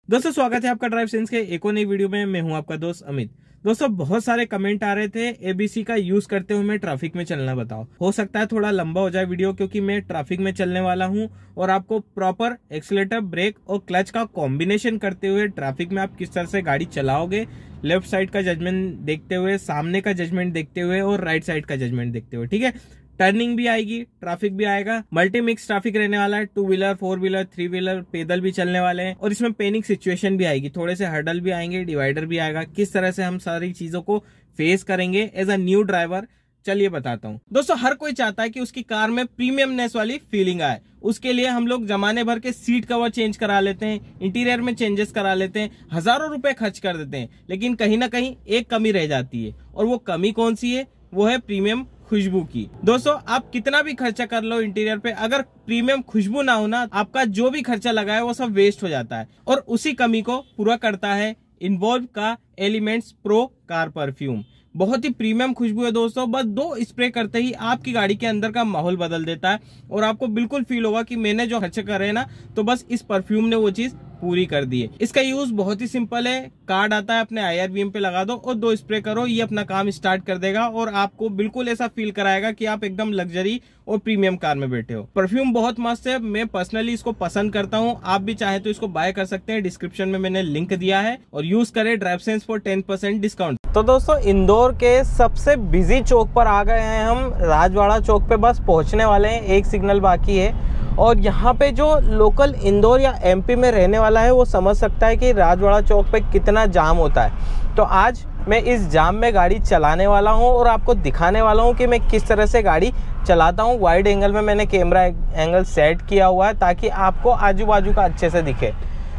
दोस्तों स्वागत है आपका ड्राइव सेंस के एक और नई वीडियो में। मैं हूं आपका दोस्त अमित। दोस्तों बहुत सारे कमेंट आ रहे थे एबीसी का यूज करते हुए मैं ट्रैफिक में चलना बताओ। हो सकता है थोड़ा लंबा हो जाए वीडियो क्योंकि मैं ट्रैफिक में चलने वाला हूं और आपको प्रॉपर एक्सीलेटर, ब्रेक और क्लच का कॉम्बिनेशन करते हुए ट्रैफिक में आप किस तरह से गाड़ी चलाओगे, लेफ्ट साइड का जजमेंट देखते हुए, सामने का जजमेंट देखते हुए और राइट साइड का जजमेंट देखते हुए। ठीक है, टर्निंग भी आएगी, ट्रैफिक भी आएगा, मल्टी मिक्स ट्रैफिक रहने वाला है। 2 व्हीलर, 4 व्हीलर, 3 व्हीलर, पैदल भी चलने वाले हैं और इसमें पैनिक सिचुएशन भी आएगी, थोड़े से हर्डल भी आएंगे, डिवाइडर भी आएगा। किस तरह से हम सारी चीजों को फेस करेंगे एज अ न्यू ड्राइवर, चलिए बताता हूं। दोस्तों हर कोई चाहता है कि उसकी कार में प्रीमियमनेस वाली फीलिंग आए। उसके लिए हम लोग जमाने भर के सीट कवर चेंज करा लेते हैं, इंटीरियर में चेंजेस करा लेते हैं, हजारों रुपए खर्च कर देते हैं, लेकिन कहीं ना कहीं एक कमी रह जाती है। और वो कमी कौन सी है? वो है प्रीमियम खुशबू की। दोस्तों आप कितना भी खर्चा कर लो इंटीरियर पे, अगर प्रीमियम खुशबू ना हो ना, आपका जो भी खर्चा लगा है वो सब वेस्ट हो जाता है। और उसी कमी को पूरा करता है इन्वॉल्व का एलिमेंट्स प्रो कार परफ्यूम। बहुत ही प्रीमियम खुशबू है दोस्तों, बस 2 स्प्रे करते ही आपकी गाड़ी के अंदर का माहौल बदल देता है और आपको बिल्कुल फील होगा कि मैंने जो खर्च करे ना, तो बस इस परफ्यूम ने वो चीज पूरी कर दी है। इसका यूज बहुत ही सिंपल है, कार्ड आता है, अपने IRVM पे लगा दो और 2 स्प्रे करो, ये अपना काम स्टार्ट कर देगा और आपको बिल्कुल ऐसा फील कराएगा कि आप एकदम लग्जरी और प्रीमियम कार में बैठे हो। परफ्यूम बहुत मस्त है, मैं पर्सनली इसको पसंद करता हूँ। आप भी चाहे तो इसको बाय कर सकते हैं, डिस्क्रिप्शन में मैंने लिंक दिया है और यूज करें ड्राइव सेंस फॉर 10% डिस्काउंट। तो दोस्तों इंदौर के सबसे बिजी चौक पर आ गए हैं हम, राजवाड़ा चौक पे बस पहुंचने वाले हैं, एक सिग्नल बाकी है। और यहाँ पे जो लोकल इंदौर या MP में रहने वाला है वो समझ सकता है कि राजवाड़ा चौक पे कितना जाम होता है। तो आज मैं इस जाम में गाड़ी चलाने वाला हूँ और आपको दिखाने वाला हूँ कि मैं किस तरह से गाड़ी चलाता हूँ। वाइड एंगल में मैंने कैमरा एंगल सेट किया हुआ है ताकि आपको आजू बाजू का अच्छे से दिखे।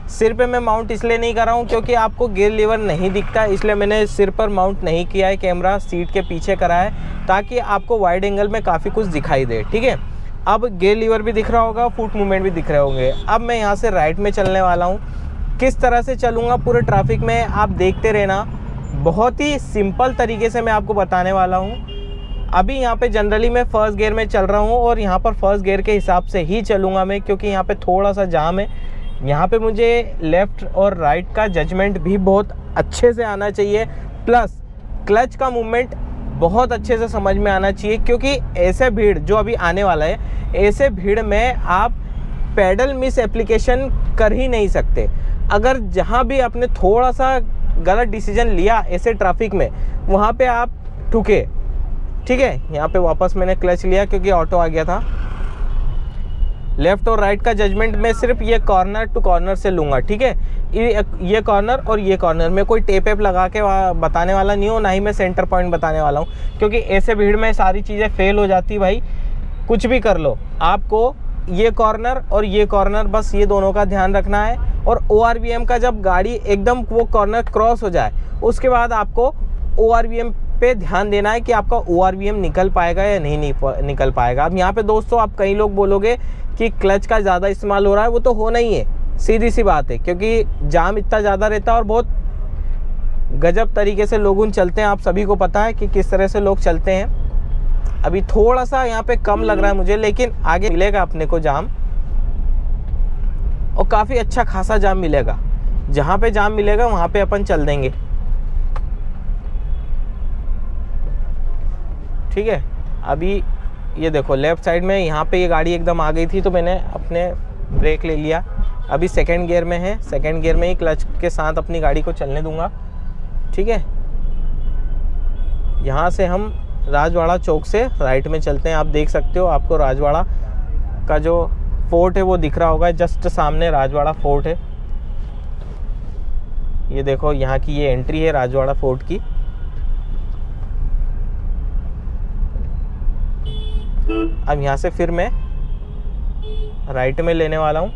सिर पे मैं माउंट इसलिए नहीं कर रहा हूँ क्योंकि आपको गियर लीवर नहीं दिखता, इसलिए मैंने सिर पर माउंट नहीं किया है, कैमरा सीट के पीछे करा है ताकि आपको वाइड एंगल में काफ़ी कुछ दिखाई दे। ठीक है, अब गियर लीवर भी दिख रहा होगा, फुट मूवमेंट भी दिख रहे होंगे। अब मैं यहाँ से राइट में चलने वाला हूँ, किस तरह से चलूँगा पूरे ट्रैफिक में आप देखते रहना। बहुत ही सिंपल तरीके से मैं आपको बताने वाला हूँ। अभी यहाँ पे जनरली मैं फर्स्ट गियर में चल रहा हूँ और यहाँ पर फर्स्ट गियर के हिसाब से ही चलूँगा मैं, क्योंकि यहाँ पे थोड़ा सा जाम है। यहाँ पे मुझे लेफ़्ट और राइट का जजमेंट भी बहुत अच्छे से आना चाहिए, प्लस क्लच का मूवमेंट बहुत अच्छे से समझ में आना चाहिए, क्योंकि ऐसे भीड़ जो अभी आने वाला है, ऐसे भीड़ में आप पैडल मिस एप्लीकेशन कर ही नहीं सकते। अगर जहाँ भी आपने थोड़ा सा गलत डिसीजन लिया ऐसे ट्रैफिक में, वहाँ पे आप ठुके। ठीक है, यहाँ पे वापस मैंने क्लच लिया क्योंकि ऑटो आ गया था। लेफ्ट और राइट का जजमेंट मैं सिर्फ ये कॉर्नर टू कॉर्नर से लूँगा। ठीक है, ये कॉर्नर और ये कॉर्नर में कोई टेप वेप लगा के बताने वाला नहीं हूँ, ना ही मैं सेंटर पॉइंट बताने वाला हूँ, क्योंकि ऐसे भीड़ में सारी चीज़ें फेल हो जाती। भाई कुछ भी कर लो, आपको ये कॉर्नर और ये कॉर्नर, बस ये दोनों का ध्यान रखना है। और ORVM का जब गाड़ी एकदम वो कॉर्नर क्रॉस हो जाए उसके बाद आपको ORVM पे ध्यान देना है कि आपका ORVM निकल पाएगा या नहीं निकल पाएगा। अब यहाँ पे दोस्तों आप कई लोग बोलोगे कि क्लच का ज़्यादा इस्तेमाल हो रहा है, वो तो होना ही है, सीधी सी बात है, क्योंकि जाम इतना ज़्यादा रहता है और बहुत गजब तरीके से लोग चलते हैं। आप सभी को पता है कि किस तरह से लोग चलते हैं। अभी थोड़ा सा यहाँ पे कम लग रहा है मुझे, लेकिन आगे मिलेगा अपने को जाम, और काफ़ी अच्छा खासा जाम मिलेगा। जहाँ पे जाम मिलेगा वहाँ पे अपन चल देंगे। ठीक है, अभी ये देखो लेफ्ट साइड में यहाँ पे ये गाड़ी एकदम आ गई थी तो मैंने अपने ब्रेक ले लिया। अभी सेकंड गियर में है, सेकंड गियर में ही क्लच के साथ अपनी गाड़ी को चलने दूंगा। ठीक है, यहाँ से हम राजवाड़ा चौक से राइट में चलते हैं। आप देख सकते हो, आपको राजवाड़ा का जो फोर्ट है वो दिख रहा होगा, जस्ट सामने राजवाड़ा फोर्ट है। ये देखो यहाँ की ये एंट्री है राजवाड़ा फोर्ट की। अब यहाँ से फिर मैं राइट में लेने वाला हूँ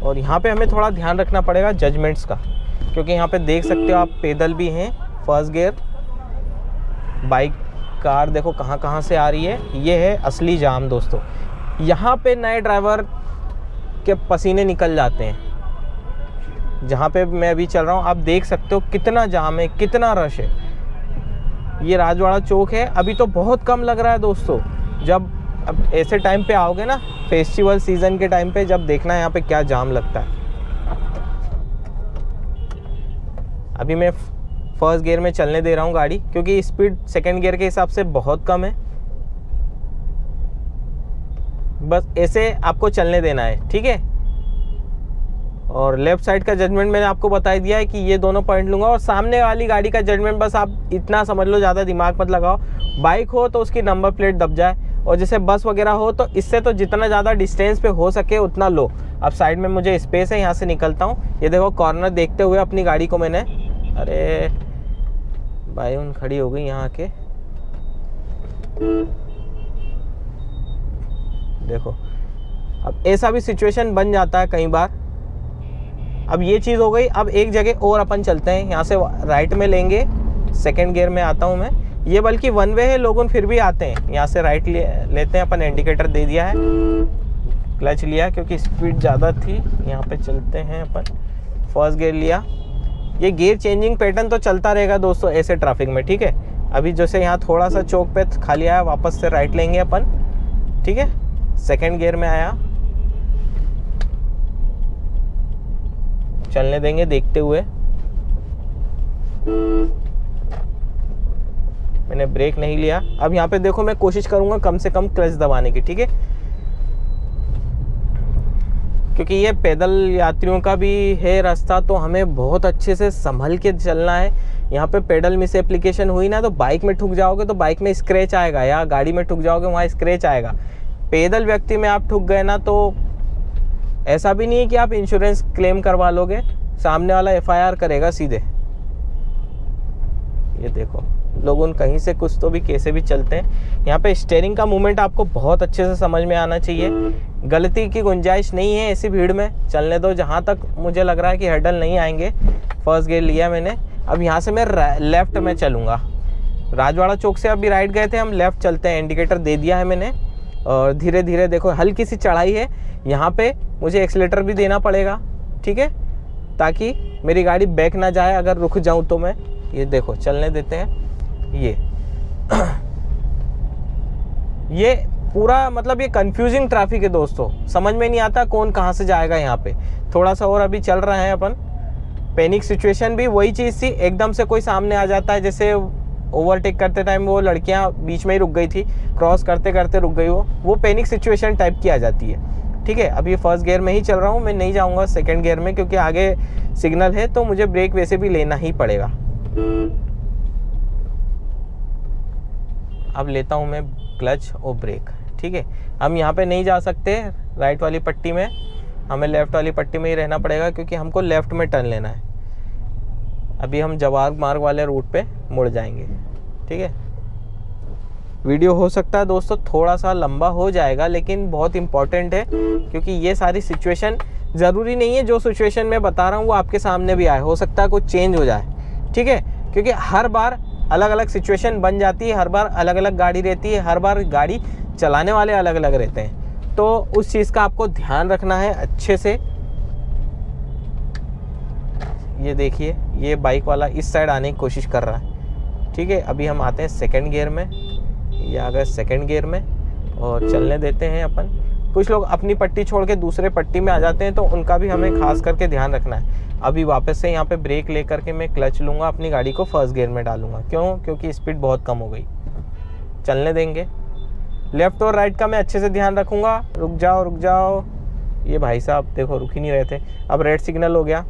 और यहाँ पे हमें थोड़ा ध्यान रखना पड़ेगा जजमेंट्स का, क्योंकि यहाँ पे देख सकते हो आप पैदल भी हैं, फर्स्ट गियर, बाइक, कार देखो कहाँ कहाँ से आ रही है। ये है असली जाम दोस्तों, यहाँ पे नए ड्राइवर के पसीने निकल जाते हैं। जहाँ पे मैं अभी चल रहा हूँ आप देख सकते हो कितना जाम है, कितना रश है। ये राजवाड़ा चौक है। अभी तो बहुत कम लग रहा है दोस्तों, जब अब ऐसे टाइम पे आओगे ना, फेस्टिवल सीज़न के टाइम पे, जब देखना यहाँ पे क्या जाम लगता है। अभी मैं फर्स्ट गियर में चलने दे रहा हूँ गाड़ी, क्योंकि स्पीड सेकंड गियर के हिसाब से बहुत कम है। बस ऐसे आपको चलने देना है, ठीक है। और लेफ्ट साइड का जजमेंट मैंने आपको बता दिया है कि ये दोनों पॉइंट लूँगा, और सामने वाली गाड़ी का जजमेंट बस आप इतना समझ लो, ज़्यादा दिमाग मत लगाओ। बाइक हो तो उसकी नंबर प्लेट दब जाए, और जैसे बस वगैरह हो तो इससे तो जितना ज़्यादा डिस्टेंस पे हो सके उतना लो। अब साइड में मुझे स्पेस है, यहाँ से निकलता हूँ। ये देखो कॉर्नर देखते हुए अपनी गाड़ी को मैंने, अरे भाई उन खड़ी हो गई यहाँ आके, देखो। अब ऐसा भी सिचुएशन बन जाता है कई बार। अब ये चीज़ हो गई। अब एक जगह और अपन चलते हैं, यहाँ से राइट में लेंगे, सेकंड गियर में आता हूँ मैं। ये बल्कि वन वे है, लोग फिर भी आते हैं। यहाँ से राइट लेते हैं अपन, इंडिकेटर दे दिया है, क्लच लिया क्योंकि स्पीड ज़्यादा थी। यहाँ पे चलते हैं अपन, फर्स्ट गियर लिया। ये गियर चेंजिंग पैटर्न तो चलता रहेगा दोस्तों ऐसे ट्रैफिक में, ठीक है। अभी जैसे यहाँ थोड़ा सा चौक पे खाली आया, वापस से राइट लेंगे अपन, ठीक है। सेकंड गियर में आया, चलने देंगे देखते हुए। मैंने ब्रेक नहीं लिया। अब यहाँ पे देखो मैं कोशिश करूंगा कम से कम क्लच दबाने की, ठीक है, क्योंकि ये पैदल यात्रियों का भी है रास्ता, तो हमें बहुत अच्छे से संभल के चलना है। यहाँ पे पेडल मिस एप्लीकेशन हुई ना तो बाइक में ठुक जाओगे तो बाइक में स्क्रैच आएगा, या गाड़ी में ठुक जाओगे वहाँ स्क्रैच आएगा। पैदल व्यक्ति में आप ठुक गए ना तो ऐसा भी नहीं है कि आप इंश्योरेंस क्लेम करवा लोगे, सामने वाला FIR करेगा सीधे। ये देखो लोग उन कहीं से कुछ तो भी कैसे भी चलते हैं। यहाँ पे स्टीयरिंग का मूवमेंट आपको बहुत अच्छे से समझ में आना चाहिए, गलती की गुंजाइश नहीं है ऐसी भीड़ में। चलने दो, जहाँ तक मुझे लग रहा है कि हर्डल नहीं आएंगे। फर्स्ट गियर लिया मैंने। अब यहाँ से मैं लेफ्ट में चलूँगा। राजवाड़ा चौक से अभी राइट गए थे हम, लेफ्ट चलते हैं। इंडिकेटर दे दिया है मैंने, और धीरे धीरे देखो हल्की सी चढ़ाई है, यहाँ पे मुझे एक्सीलेटर भी देना पड़ेगा, ठीक है, ताकि मेरी गाड़ी बैक ना जाए अगर रुक जाऊँ तो मैं। ये देखो चलने देते हैं। ये पूरा मतलब ये कंफ्यूजिंग ट्रैफिक है दोस्तों, समझ में नहीं आता कौन कहाँ से जाएगा। यहाँ पे थोड़ा सा और अभी चल रहे हैं अपन। पैनिक सिचुएशन भी वही चीज़ थी, एकदम से कोई सामने आ जाता है, जैसे ओवरटेक करते टाइम वो लड़कियां बीच में ही रुक गई थी, क्रॉस करते करते रुक गई, वो पैनिक सिचुएशन टाइप की आ जाती है, ठीक है। अभी फर्स्ट गियर में ही चल रहा हूँ मैं, नहीं जाऊँगा सेकेंड गियर में, क्योंकि आगे सिग्नल है तो मुझे ब्रेक वैसे भी लेना ही पड़ेगा। अब लेता हूँ मैं क्लच और ब्रेक, ठीक है। हम यहाँ पे नहीं जा सकते राइट वाली पट्टी में, हमें लेफ़्ट वाली पट्टी में ही रहना पड़ेगा, क्योंकि हमको लेफ़्ट में टर्न लेना है। अभी हम जवाहर मार्ग वाले रूट पे मुड़ जाएंगे, ठीक है। वीडियो हो सकता है दोस्तों थोड़ा सा लंबा हो जाएगा, लेकिन बहुत इंपॉर्टेंट है, क्योंकि ये सारी सिचुएशन ज़रूरी नहीं है जो सिचुएशन मैं बता रहा हूँ वो आपके सामने भी आए, हो सकता है कुछ चेंज हो जाए, ठीक है। क्योंकि हर बार अलग अलग सिचुएशन बन जाती है, हर बार अलग अलग गाड़ी रहती है, हर बार गाड़ी चलाने वाले अलग अलग रहते हैं, तो उस चीज़ का आपको ध्यान रखना है अच्छे से। ये देखिए ये बाइक वाला इस साइड आने की कोशिश कर रहा है, ठीक है। अभी हम आते हैं सेकंड गियर में, ये आ गए सेकंड गियर में, और चलने देते हैं अपन। कुछ लोग अपनी पट्टी छोड़ के दूसरे पट्टी में आ जाते हैं, तो उनका भी हमें खास करके ध्यान रखना है। अभी वापस से यहाँ पे ब्रेक ले करके मैं क्लच लूँगा, अपनी गाड़ी को फर्स्ट गियर में डालूंगा। क्यों? क्योंकि स्पीड बहुत कम हो गई। चलने देंगे। लेफ़्ट और राइट का मैं अच्छे से ध्यान रखूँगा। रुक जाओ रुक जाओ, ये भाई साहब देखो रुक ही नहीं रहे थे। अब रेड सिग्नल हो गया।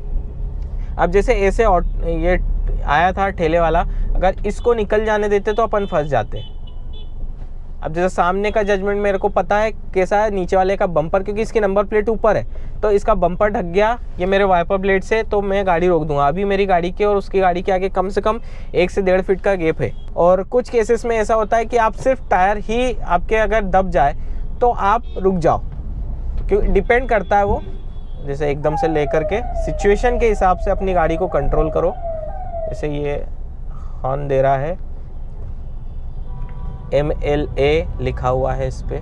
अब जैसे ऐसे ये आया था ठेले वाला, अगर इसको निकल जाने देते तो अपन फंस जाते। अब जैसे सामने का जजमेंट मेरे को पता है कैसा है, नीचे वाले का बम्पर, क्योंकि इसकी नंबर प्लेट ऊपर है तो इसका बम्पर ढक गया ये मेरे वाइपर ब्लेड से, तो मैं गाड़ी रोक दूंगा। अभी मेरी गाड़ी के और उसकी गाड़ी के आगे कम से कम 1 से 1.5 फीट का गैप है। और कुछ केसेस में ऐसा होता है कि आप सिर्फ टायर ही आपके अगर दब जाए तो आप रुक जाओ, क्योंकि डिपेंड करता है वो, जैसे एकदम से लेकर के सिचुएशन के हिसाब से अपनी गाड़ी को कंट्रोल करो। जैसे ये हॉर्न दे रहा है, MLA लिखा हुआ है इस पे।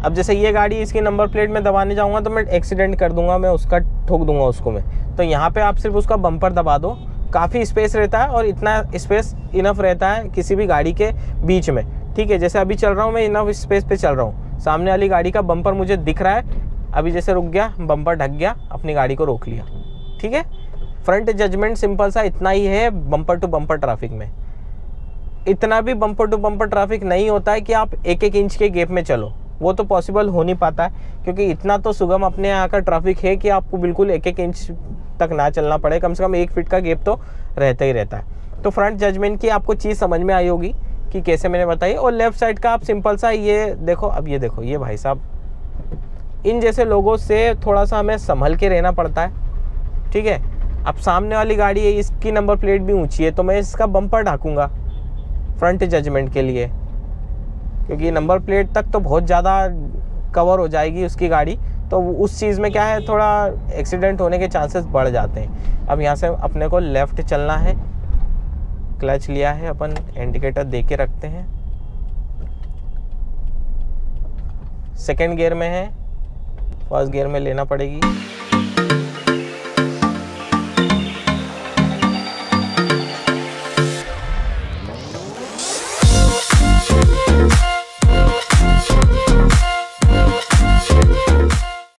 अब जैसे ये गाड़ी इसकी नंबर प्लेट में दबाने जाऊंगा तो मैं एक्सीडेंट कर दूंगा, मैं उसका ठोक दूंगा उसको मैं। तो यहाँ पे आप सिर्फ उसका बम्पर दबा दो, काफ़ी स्पेस रहता है और इतना स्पेस इनफ रहता है किसी भी गाड़ी के बीच में, ठीक है, जैसे अभी चल रहा हूँ मैं इनफ स्पेस पे चल रहा हूँ, सामने वाली गाड़ी का बम्पर मुझे दिख रहा है, अभी जैसे रुक गया, बम्पर ढक गया, अपनी गाड़ी को रोक लिया। ठीक है, फ्रंट जजमेंट सिंपल सा इतना ही है बम्पर टू बम्पर ट्रैफिक में। इतना भी बम्पर टू बम्पर ट्रैफिक नहीं होता है कि आप 1-1 इंच के गैप में चलो, वो तो पॉसिबल हो नहीं पाता है, क्योंकि इतना तो सुगम अपने यहाँ का ट्रैफिक है कि आपको बिल्कुल 1-1 इंच तक ना चलना पड़े, कम से कम 1 फीट का गैप तो रहता ही रहता है। तो फ्रंट जजमेंट की आपको चीज़ समझ में आई होगी कि कैसे मैंने बताई। और लेफ्ट साइड का आप सिंपल सा ये देखो, अब ये देखो, ये भाई साहब, इन जैसे लोगों से थोड़ा सा हमें संभल के रहना पड़ता है। ठीक है, अब सामने वाली गाड़ी है, इसकी नंबर प्लेट भी ऊंची है, तो मैं इसका बम्पर ढाकूंगा फ्रंट जजमेंट के लिए, क्योंकि नंबर प्लेट तक तो बहुत ज़्यादा कवर हो जाएगी उसकी गाड़ी, तो उस चीज़ में क्या है, थोड़ा एक्सीडेंट होने के चांसेस बढ़ जाते हैं। अब यहाँ से अपने को लेफ़्ट चलना है, क्लच लिया है अपन, इंडिकेटर दे के रखते हैं, सेकेंड गियर में है, फर्स्ट गियर में लेना पड़ेगी।